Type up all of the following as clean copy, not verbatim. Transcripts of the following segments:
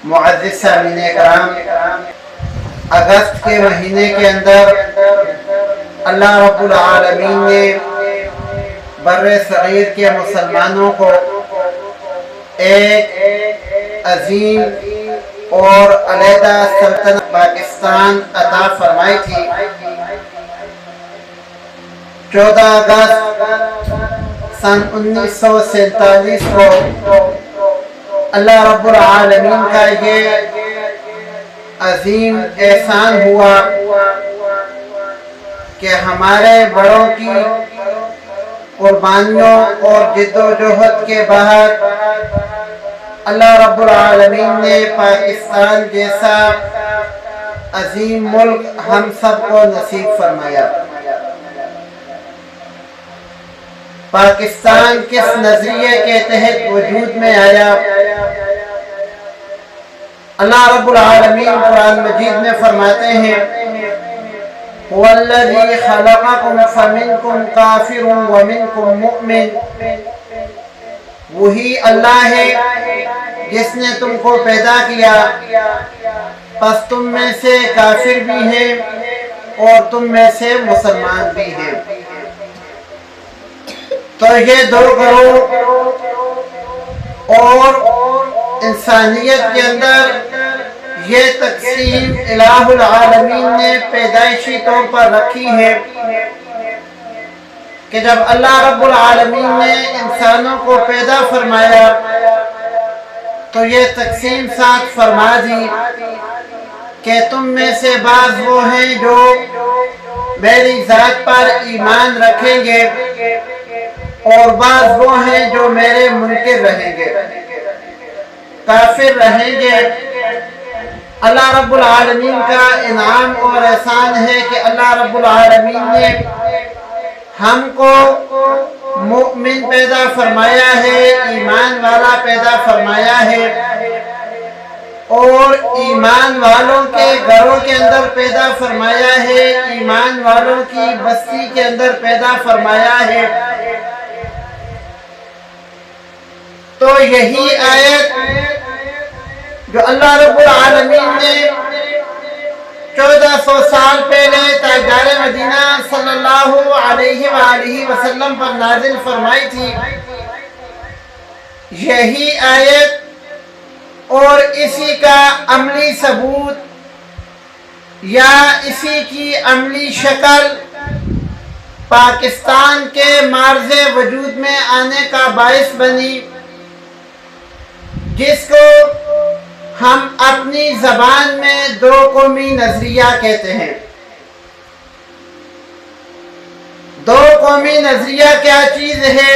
معزز سامعین کرام، اگست کے مہینے کے اندر اللہ رب العالمین نے بر صغیر کے مسلمانوں کو ایک عظیم اور علیحدہ سلطنت پاکستان عطا فرمائی تھی۔ 14 اگست سن 1947 کو اللہ رب العالمین کا یہ عظیم احسان ہوا کہ ہمارے بڑوں کی قربانیوں اور جد و جہد کے بعد اللہ رب العالمین نے پاکستان جیسا عظیم ملک ہم سب کو نصیب فرمایا۔ پاکستان کس نظریے کے تحت وجود میں آیا؟ اللہ رب العالمین قرآن مجید میں فرماتے ہیں هو الذی خلقکم فمنکم کافر ومنکم مؤمن، وہی اللہ ہے جس نے تم کو پیدا کیا، پس تم میں سے کافر بھی ہیں اور تم میں سے مسلمان بھی ہیں۔ تو یہ دو گروہ اور انسانیت کے اندر یہ تقسیم الہ العالمین نے پیدائشی طور پر رکھی ہے کہ جب اللہ رب العالمین نے انسانوں کو پیدا فرمایا تو یہ تقسیم ساتھ فرما دی کہ تم میں سے بعض وہ ہیں جو میری ذات پر ایمان رکھیں گے اور بعض وہ ہیں جو میرے منکر رہیں گے، کافر رہیں گے۔ اللہ رب العالمین کا انعام اور احسان ہے کہ اللہ رب العالمین نے ہم کو مؤمن پیدا فرمایا ہے، ایمان والا پیدا فرمایا ہے، اور ایمان والوں کے گھروں کے اندر پیدا فرمایا ہے، ایمان والوں کی بستی کے اندر پیدا فرمایا ہے۔ تو یہی آیت جو اللہ رب العالمین نے 1400 سال پہلے تاجدار مدینہ صلی اللہ علیہ وآلہ وسلم پر نازل فرمائی تھی، یہی آیت اور اسی کا عملی ثبوت یا اسی کی عملی شکل پاکستان کے معرض وجود میں آنے کا باعث بنی، جس کو ہم اپنی زبان میں دو قومی نظریہ کہتے ہیں۔ دو قومی نظریہ کیا چیز ہے؟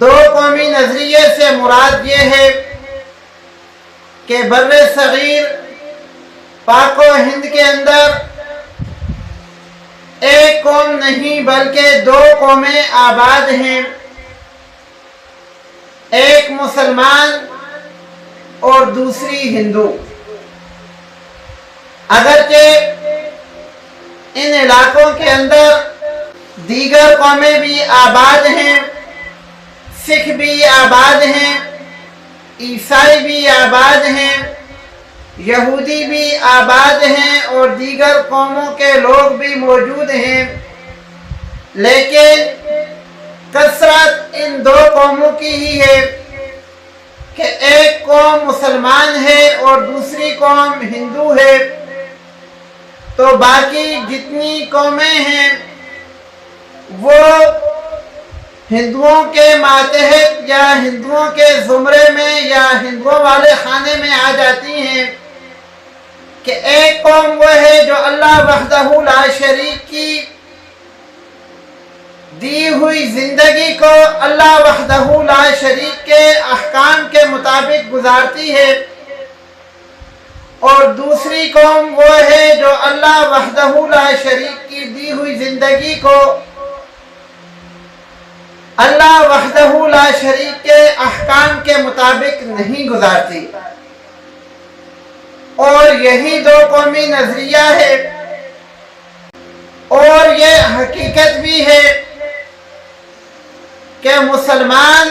دو قومی نظریے سے مراد یہ ہے کہ بر صغیر پاک و ہند کے اندر ایک قوم نہیں بلکہ دو قومیں آباد ہیں، ایک مسلمان اور دوسری ہندو۔ اگرچہ ان علاقوں کے اندر دیگر قومیں بھی آباد ہیں، سکھ بھی آباد ہیں، عیسائی بھی آباد ہیں، یہودی بھی آباد ہیں اور دیگر قوموں کے لوگ بھی موجود ہیں، لیکن کثرت ان دو قوموں کی ہی ہے کہ ایک قوم مسلمان ہے اور دوسری قوم ہندو ہے۔ تو باقی جتنی قومیں ہیں وہ ہندوؤں کے ماتحت یا ہندوؤں کے زمرے میں یا ہندوؤں والے خانے میں آ جاتی ہیں کہ ایک قوم وہ ہے جو اللہ وحدہ لا شریک کی دی ہوئی زندگی کو اللہ وحدہ لا شریک کے احکام کے مطابق گزارتی ہے، اور دوسری قوم وہ ہے جو اللہ وحدہ لا شریک کی دی ہوئی زندگی کو اللہ وحدہ لا شریک کے احکام کے مطابق نہیں گزارتی۔ اور یہی دو قومی نظریہ ہے، اور یہ حقیقت بھی ہے کہ مسلمان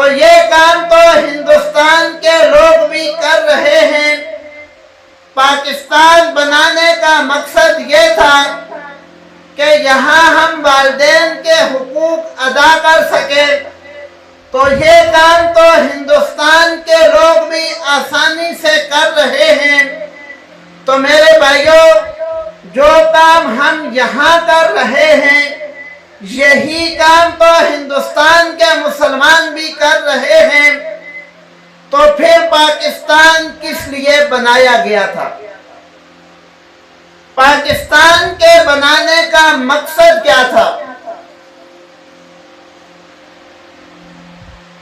تو یہ کام تو ہندوستان کے لوگ بھی کر رہے ہیں۔ پاکستان بنانے کا مقصد یہ تھا کہ یہاں ہم والدین کے حقوق ادا کر سکیں، تو یہ کام تو ہندوستان کے لوگ بھی آسانی سے کر رہے ہیں۔ تو میرے بھائیوں، جو کام ہم یہاں کر رہے ہیں یہی کام تو ہندوستان کے مسلمان بھی کر رہے ہیں، تو پھر پاکستان کس لیے بنایا گیا تھا؟ پاکستان کے بنانے کا مقصد کیا تھا؟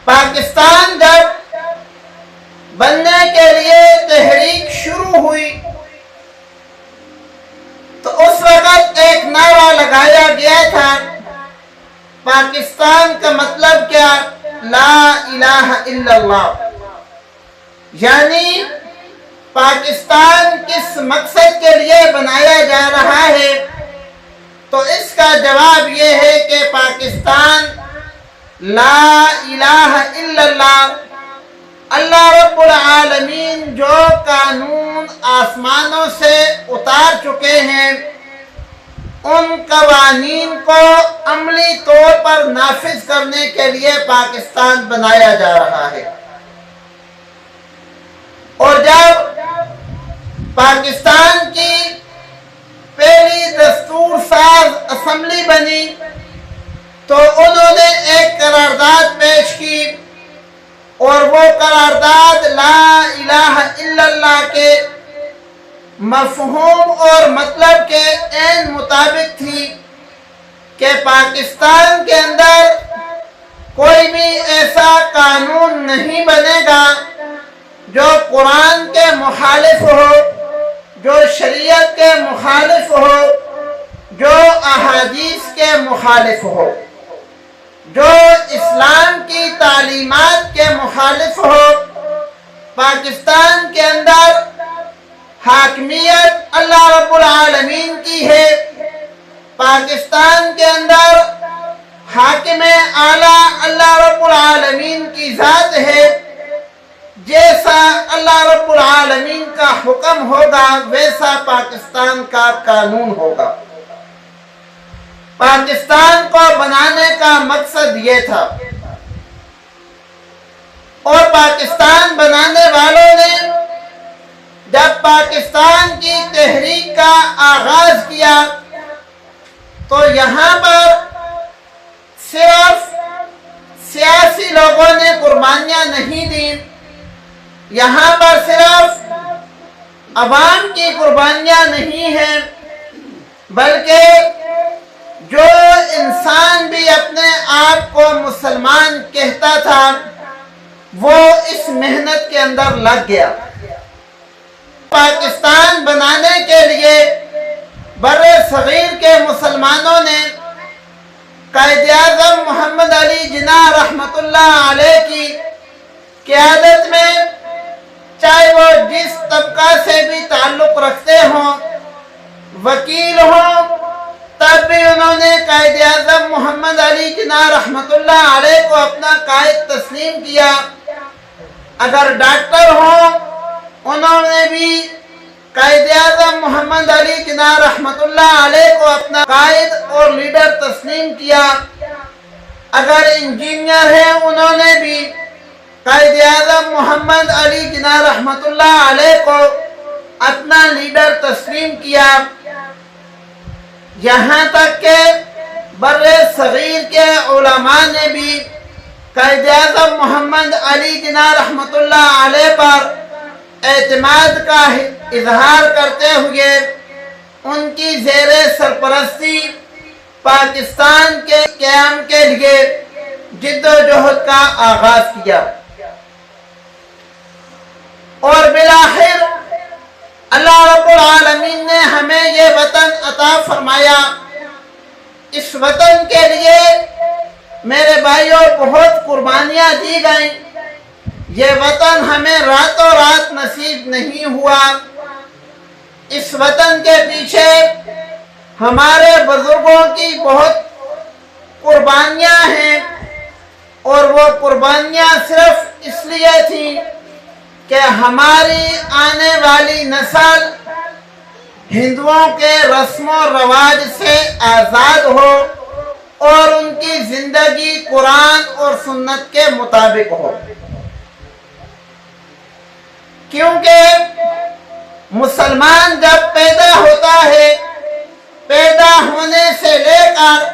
پاکستان جب بننے کے لیے تحریک شروع ہوئی تو اس وقت ایک نعرہ لگایا گیا تھا، پاکستان کا مطلب کیا؟ لا الہ الا اللہ۔ یعنی پاکستان کس مقصد کے لیے بنایا جا رہا ہے؟ تو اس کا جواب یہ ہے کہ پاکستان لا الہ الا اللہ، اللہ رب العالمین جو قانون آسمانوں سے اتار چکے ہیں ان قوانین کو عملی طور پر نافذ کرنے کے لیے پاکستان بنایا جا رہا ہے۔ اور جب پاکستان کی پہلی دستور ساز اسمبلی بنی تو انہوں نے ایک قرارداد پیش کی، اور وہ قرارداد لا الہ الا اللہ کے مفہوم اور مطلب کے عین مطابق تھی کہ پاکستان کے اندر کوئی بھی ایسا قانون نہیں بنے گا جو قرآن کے مخالف ہو، جو شریعت کے مخالف ہو، جو احادیث کے مخالف ہو، جو اسلام کی تعلیمات کے مخالف ہو۔ پاکستان کے اندر حاکمیت اللہ رب العالمین کی ہے، پاکستان کے اندر حاکم اعلیٰ اللہ رب العالمین کی ذات ہے، جیسا اللہ رب العالمین کا حکم ہوگا ویسا پاکستان کا قانون ہوگا۔ پاکستان کو بنانے کا مقصد یہ تھا، اور پاکستان بنانے والوں نے جب پاکستان کی تحریک کا آغاز کیا تو یہاں پر صرف سیاسی لوگوں نے قربانیاں نہیں دیں، یہاں پر صرف عوام کی قربانیاں نہیں ہیں، بلکہ جو انسان بھی اپنے آپ کو مسلمان کہتا تھا وہ اس محنت کے اندر لگ گیا۔ پاکستان بنانے کے لیے بر صغیر کے مسلمانوں نے قائد اعظم محمد علی جناح رحمۃ اللہ علیہ کی قیادت میں، چاہے وہ جس طبقہ سے بھی تعلق رکھتے ہوں، وکیل ہوں، تب بھی انہوں نے قائد اعظم محمد علی جناح رحمۃ اللہ علیہ کو اپنا قائد تسلیم کیا۔ اگر ڈاکٹر ہوں انہوں نے بھی قائد اعظم محمد علی جناح رحمۃ اللہ علیہ کو اپنا قائد اور لیڈر تسلیم کیا۔ اگر انجینئر ہیں انہوں نے بھی قائد اعظم محمد علی جناح رحمۃ اللہ علیہ کو اپنا لیڈر تسلیم کیا۔ یہاں تک کہ بر صغیر کے علماء نے بھی قائد اعظم محمد علی جناح رحمۃ اللہ علیہ پر اعتماد کا اظہار کرتے ہوئے ان کی زیر سرپرستی پاکستان کے قیام کے لیے جد و جہد کا آغاز کیا، اور بالآخر اللہ رب العالمین نے ہمیں یہ وطن عطا فرمایا۔ اس وطن کے لیے میرے بھائیوں بہت قربانیاں دی گئیں، یہ وطن ہمیں راتوں رات نصیب نہیں ہوا۔ اس وطن کے پیچھے ہمارے بزرگوں کی بہت قربانیاں ہیں، اور وہ قربانیاں صرف اس لیے تھیں کہ ہماری آنے والی نسل ہندوؤں کے رسم و رواج سے آزاد ہو اور ان کی زندگی قرآن اور سنت کے مطابق ہو، کیونکہ مسلمان جب پیدا ہوتا ہے، پیدا ہونے سے لے کر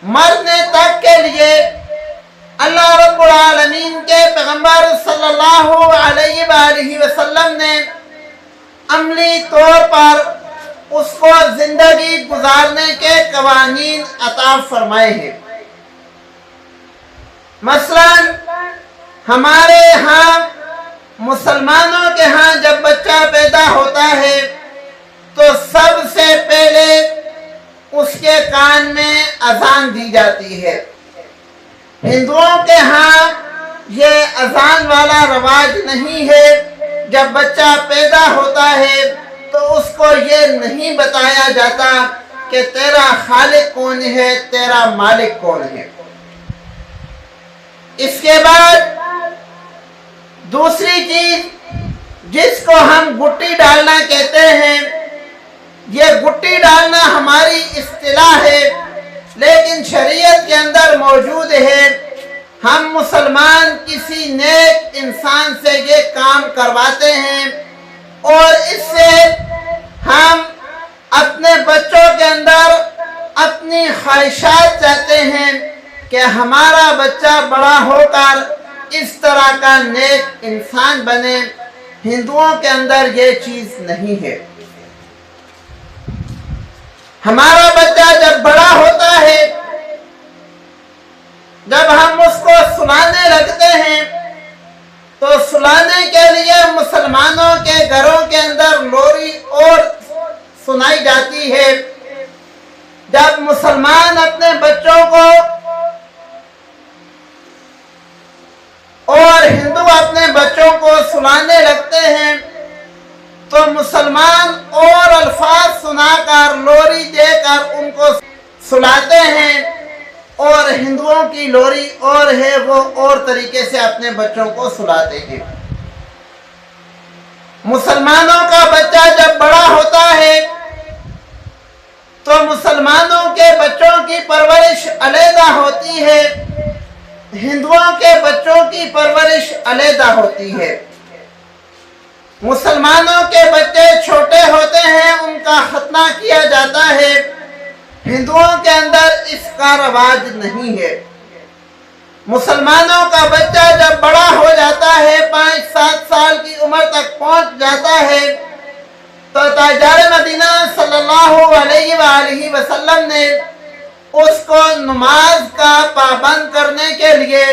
مرنے تک کے لیے اللہ رب العالمین کے پیغمبر صلی اللہ علیہ وآلہ وسلم نے عملی طور پر اس کو زندگی گزارنے کے قوانین عطا فرمائے ہیں۔ مثلا ہمارے ہاں مسلمانوں کے ہاں جب بچہ پیدا ہوتا ہے تو سب سے پہلے اس کے کان میں اذان دی جاتی ہے۔ ہندوؤں کے ہاں یہ اذان والا رواج نہیں ہے۔ جب بچہ پیدا ہوتا ہے تو اس کو یہ نہیں بتایا جاتا کہ تیرا خالق کون ہے، تیرا مالک کون ہے۔ اس کے بعد دوسری چیز جس کو ہم گٹی ڈالنا کہتے ہیں، یہ گٹی ڈالنا ہماری اصطلاح ہے لیکن شریعت کے اندر موجود ہے۔ ہم مسلمان کسی نیک انسان سے یہ کام کرواتے ہیں اور اس سے ہم اپنے بچوں کے اندر اپنی خواہشات چاہتے ہیں کہ ہمارا بچہ بڑا ہو کر اس طرح کا نیک انسان بنے۔ ہندوؤں کے اندر یہ چیز نہیں ہے۔ ہمارا بچہ جب بڑا ہوتا ہے، جب ہم اس کو سلانے لگتے ہیں تو سلانے کے لیے مسلمانوں کے گھروں کے اندر لوری اور سنائی جاتی ہے۔ جب مسلمان اپنے بچوں کو اور ہندو اپنے بچوں کو سلانے لگتے ہیں تو مسلمان اور الفاظ سنا کر لوری دے کر ان کو سلاتے ہیں، اور ہندوؤں کی لوری اور ہے، وہ اور طریقے سے اپنے بچوں کو سلاتے ہیں۔ مسلمانوں کا بچہ جب بڑا ہوتا ہے تو مسلمانوں کے بچوں کی پرورش علیحدہ ہوتی ہے، ہندوؤں کے بچوں کی پرورش علیحدہ ہوتی ہے۔ مسلمانوں کے بچے چھوٹے ہوتے ہیں، ان کا ختنہ کیا جاتا ہے، ہندوؤں کے اندر اس کا رواج نہیں ہے۔ مسلمانوں کا بچہ جب بڑا ہو جاتا ہے، 5-7 سال کی عمر تک پہنچ جاتا ہے، تو تاجدار مدینہ صلی اللہ علیہ وآلہ وسلم نے اس کو نماز کا پابند کرنے کے لیے،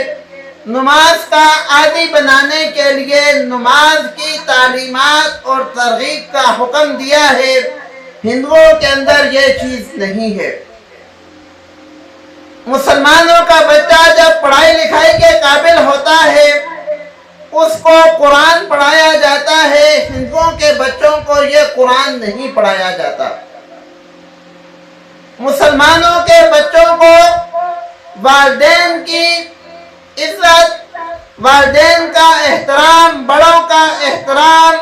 نماز کا عادی بنانے کے لیے نماز کی تعلیمات اور ترغیب کا حکم دیا ہے۔ ہندوؤں کے اندر یہ چیز نہیں ہے۔ مسلمانوں کا بچہ جب پڑھائی لکھائی کے قابل ہوتا ہے، اس کو قرآن پڑھایا جاتا ہے، ہندوؤں کے بچوں کو یہ قرآن نہیں پڑھایا جاتا۔ مسلمانوں کے بچوں کو والدین کی عزت، والدین کا احترام، بڑوں کا احترام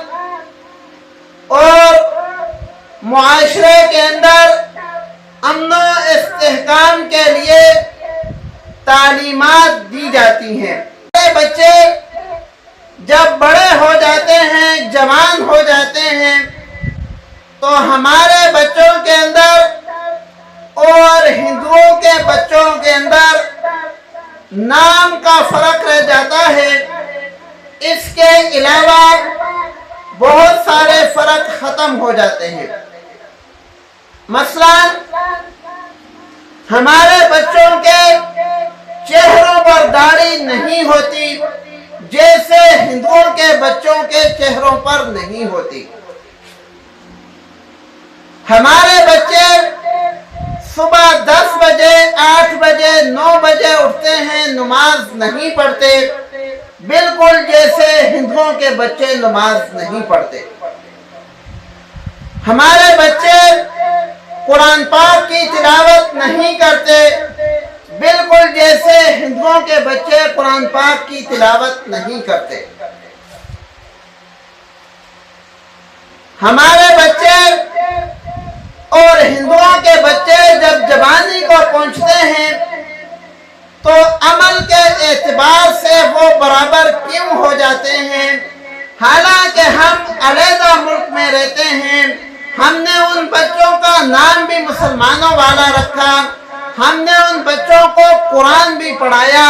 اور معاشرے کے اندر امن و استحکام کے لیے تعلیمات دی جاتی ہیں۔ یہ بچے جب بڑے ہو جاتے ہیں، جوان ہو جاتے ہیں، تو ہمارے بچوں کے اندر اور ہندوؤں کے بچوں کے اندر نام کا فرق رہ جاتا ہے۔ اس کے علاوہ بہت سارے فرق ختم ہو جاتے ہیں۔ مثلا ہمارے بچوں کے چہروں پر داڑھی نہیں ہوتی جیسے ہندوؤں کے بچوں کے چہروں پر نہیں ہوتی۔ ہمارے بچے صبح 10 بجے، 8 بجے، 9 بجے اٹھتے ہیں، نماز نہیں پڑھتے، بالکل جیسے ہندوؤں کے بچے نماز نہیں پڑھتے۔ ہمارے بچے قرآن پاک کی تلاوت نہیں کرتے بالکل جیسے ہندوؤں کے بچے قرآن پاک کی تلاوت نہیں کرتے۔ ہمارے بچے اور ہندوؤں کے بچے جب جوانی کو پہنچتے ہیں تو عمل کے اعتبار سے وہ برابر کیوں ہو جاتے ہیں؟ حالانکہ ہم علیحدہ ملک میں رہتے ہیں، ہم نے ان بچوں کا نام بھی مسلمانوں والا رکھا، ہم نے ان بچوں کو قرآن بھی پڑھایا،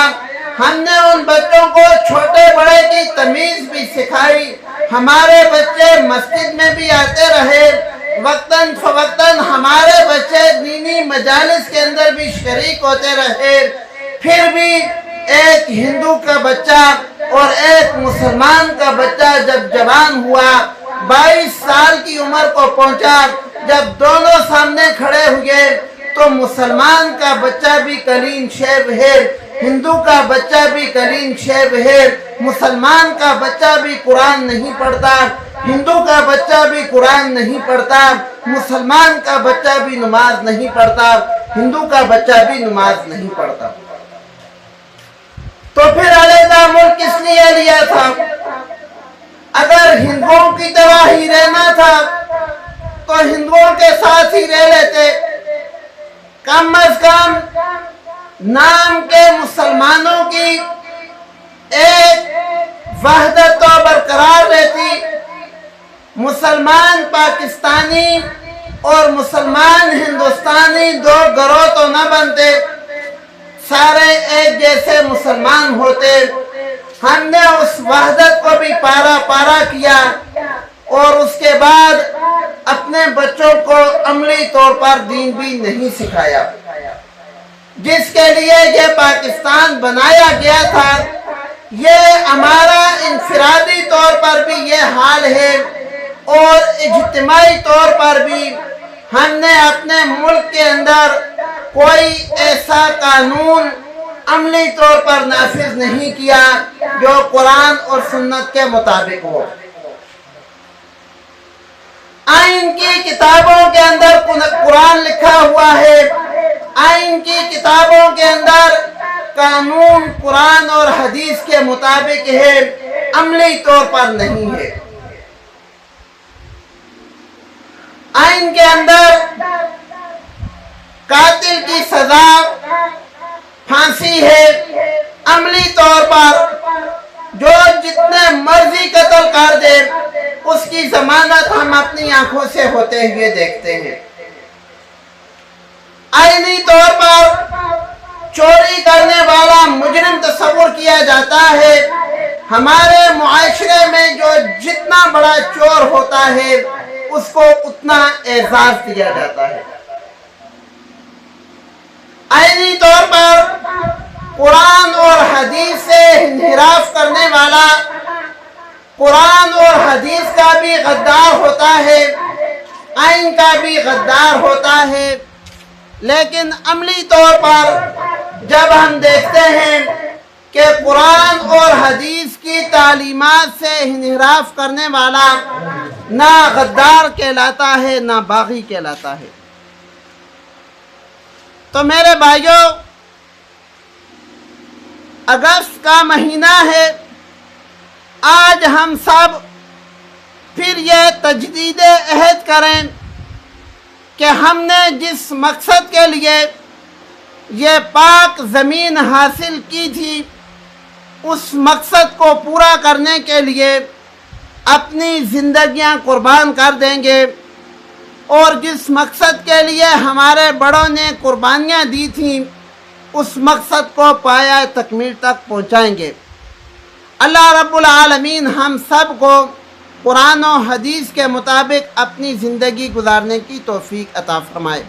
ہم نے ان بچوں کو چھوٹے بڑے کی تمیز بھی سکھائی، ہمارے بچے مسجد میں بھی آتے رہے، وقتاً فوقتاً ہمارے بچے دینی مجالس کے اندر بھی شریک ہوتے رہے۔ پھر بھی ایک ہندو کا بچہ اور ایک مسلمان کا بچہ جب جوان ہوا، 22 سال کی عمر کو پہنچا، جب دونوں سامنے کھڑے ہوئے تو مسلمان کا بچہ بھی کلین شیو ہے، ہندو کا بچہ بھی کلین شیو ہے، مسلمان کا بچہ بھی قرآن نہیں پڑھتا، ہندو کا بچہ بھی قرآن نہیں پڑھتا، مسلمان کا بچہ بھی نماز نہیں پڑھتا، ہندو کا بچہ بھی نماز نہیں پڑھتا۔ تو پھر علیحدہ ملک کس لیے لیا تھا؟ اگر ہندوؤں کی طرح ہی رہنا تھا تو ہندوؤں کے ساتھ ہی رہ لیتے، کم از کم نام کے مسلمانوں کی ایک وحدت تو برقرار رہتی، مسلمان پاکستانی اور مسلمان ہندوستانی دو گروہ تو نہ بنتے، سارے ایک جیسے مسلمان ہوتے۔ ہم نے اس وحدت کو بھی پارا پارا کیا اور اس کے بعد اپنے بچوں کو عملی طور پر دین بھی نہیں سکھایا، جس کے لیے یہ پاکستان بنایا گیا تھا۔ یہ ہمارا انفرادی طور پر بھی یہ حال ہے اور اجتماعی طور پر بھی ہم نے اپنے ملک کے اندر کوئی ایسا قانون عملی طور پر نافذ نہیں کیا جو قرآن اور سنت کے مطابق ہو۔ آئین کی کتابوں کے اندر قرآن لکھا ہوا ہے، آئین کی کتابوں کے اندر قانون قرآن اور حدیث کے مطابق ہے، عملی طور پر نہیں ہے۔ آئین کے اندر قاتل کی سزا پھانسی ہے، عملی طور پر جو جتنے مرضی قتل کر دے اس کی ضمانت ہم اپنی آنکھوں سے ہوتے ہوئے دیکھتے ہیں۔ آئینی طور پر چوری کرنے والا مجرم تصور کیا جاتا ہے، ہمارے معاشرے میں جو جتنا بڑا چور ہوتا ہے اس کو اتنا اعزاز دیا جاتا ہے۔ آئینی طور پر قرآن اور حدیث سے انحراف کرنے والا قرآن اور حدیث کا بھی غدار ہوتا ہے، آئین کا بھی غدار ہوتا ہے، لیکن عملی طور پر جب ہم دیکھتے ہیں کہ قرآن اور حدیث کی تعلیمات سے انحراف کرنے والا نہ غدار کہلاتا ہے نہ باغی کہلاتا ہے۔ تو میرے بھائیوں، اگست کا مہینہ ہے، آج ہم سب پھر یہ تجدید عہد کریں کہ ہم نے جس مقصد کے لیے یہ پاک زمین حاصل کی تھی اس مقصد کو پورا کرنے کے لیے اپنی زندگیاں قربان کر دیں گے، اور جس مقصد کے لیے ہمارے بڑوں نے قربانیاں دی تھیں اس مقصد کو پایہ تکمیل تک پہنچائیں گے۔ اللہ رب العالمین ہم سب کو قرآن و حدیث کے مطابق اپنی زندگی گزارنے کی توفیق عطا فرمائے۔